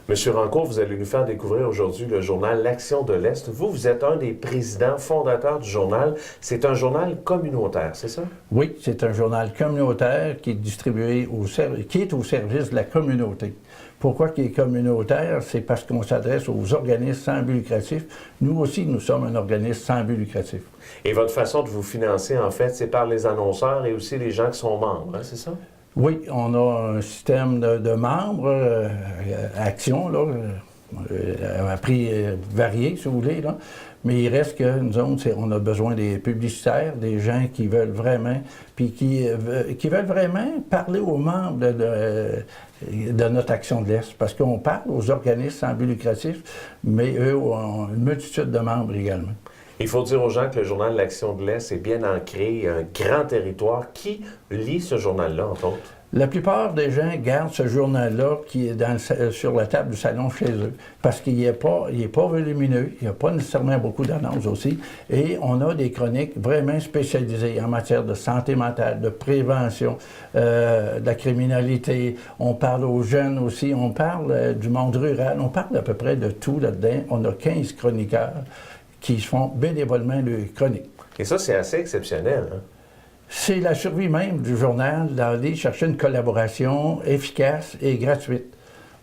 Monsieur Rancourt, vous allez nous faire découvrir aujourd'hui le journal L'Action de l'Est. Vous êtes un des présidents fondateurs du journal. C'est un journal communautaire, c'est ça? Oui, c'est un journal communautaire qui est distribué qui est au service de la communauté. Pourquoi il est communautaire? C'est parce qu'on s'adresse aux organismes sans but lucratif. Nous aussi, nous sommes un organisme sans but lucratif. Et votre façon de vous financer, en fait, c'est par les annonceurs et aussi les gens qui sont membres, hein, c'est ça? Oui, on a un système de membres, actions, là, à prix varié, si vous voulez, là. Mais il reste que nous autres, on a besoin des publicitaires, des gens qui veulent vraiment, puis qui veulent vraiment parler aux membres de notre Action de l'Est. Parce qu'on parle aux organismes sans but lucratif, mais eux ont une multitude de membres également. Il faut dire aux gens que le journal L'Action de l'Est est bien ancré, un grand territoire. Qui lit ce journal-là, entre autres? La plupart des gens gardent ce journal-là qui est sur la table du salon chez eux, parce qu'il n'est pas volumineux, il n'y a pas nécessairement beaucoup d'annonces aussi, et on a des chroniques vraiment spécialisées en matière de santé mentale, de prévention, de la criminalité. On parle aux jeunes aussi, on parle du monde rural, on parle à peu près de tout là-dedans. On a 15 chroniqueurs qui font bénévolement les chroniques. Et ça, c'est assez exceptionnel, hein? C'est la survie même du journal d'aller chercher une collaboration efficace et gratuite.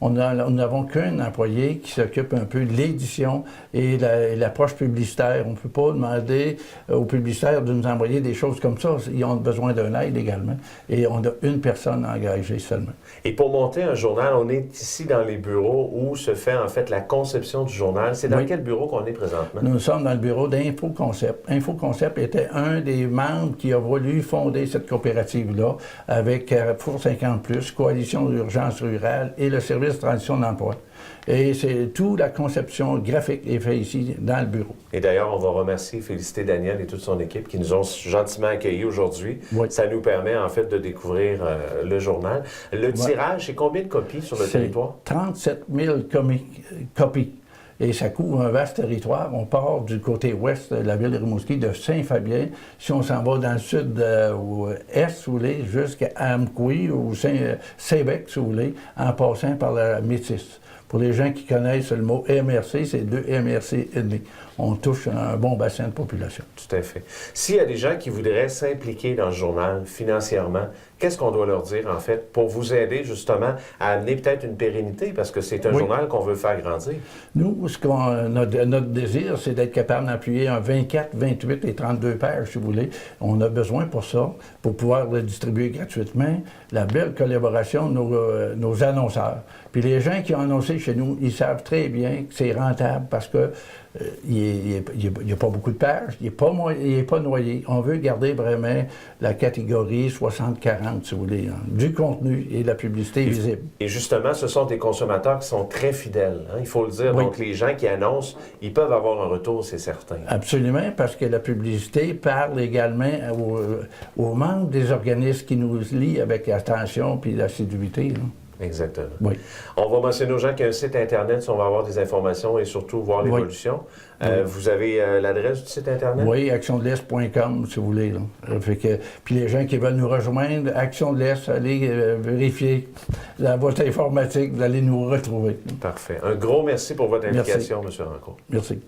Nous n'avons qu'un employé qui s'occupe un peu de l'édition et l'approche publicitaire. On ne peut pas demander aux publicitaires de nous envoyer des choses comme ça. Ils ont besoin d'un aide également. Et on a une personne engagée seulement. Et pour monter un journal, on est ici dans les bureaux où se fait en fait la conception du journal. C'est dans quel bureau qu'on est présentement? Nous sommes dans le bureau d'InfoConcept. InfoConcept était un des membres qui a voulu fonder cette coopérative-là avec Carrefour 50+, Coalition d'urgence rurale et le service de transition d'emploi. Et c'est toute la conception graphique est faite ici, dans le bureau. Et d'ailleurs, on va remercier, féliciter Daniel et toute son équipe qui nous ont gentiment accueillis aujourd'hui. Oui. Ça nous permet, en fait, de découvrir le journal. Le tirage, c'est combien de copies sur le territoire? 37 000 copies. Et ça couvre un vaste territoire. On part du côté ouest de la ville de Rimouski, de Saint-Fabien. Si on s'en va dans le sud ou est, si vous voulez, jusqu'à Amkoui ou Saint-Bec, si vous voulez, en passant par la Métis. Pour les gens qui connaissent le mot MRC, c'est 2 MRC et demi. On touche un bon bassin de population. Tout à fait. S'il y a des gens qui voudraient s'impliquer dans le journal financièrement, qu'est-ce qu'on doit leur dire, en fait, pour vous aider, justement, à amener peut-être une pérennité, parce que c'est un journal qu'on veut faire grandir? Nous, notre désir, c'est d'être capable d'appuyer un 24, 28 et 32 pages, si vous voulez. On a besoin pour ça, pour pouvoir le distribuer gratuitement, la belle collaboration de nos annonceurs. Puis les gens qui ont annoncé chez nous, ils savent très bien que c'est rentable parce que il n'y a pas beaucoup de pages, il n'est pas noyé. On veut garder vraiment la catégorie 60-40, si vous voulez, hein, du contenu et de la publicité visible. Et justement, ce sont des consommateurs qui sont très fidèles, hein, il faut le dire. Oui. Donc, les gens qui annoncent, ils peuvent avoir un retour, c'est certain. Absolument, parce que la publicité parle également aux membres des organismes qui nous lient avec attention et l'assiduité. Exactement. Oui. On va mentionner aux gens qu'il y a un site Internet, si on va avoir des informations et surtout voir l'évolution. Oui. Vous avez l'adresse du site Internet? Oui, actiondelest.com, si vous voulez. Puis les gens qui veulent nous rejoindre, Action de l'Est, allez vérifier la boîte informatique, vous allez nous retrouver. Parfait. Un gros merci pour votre implication, M. Rancourt. Merci.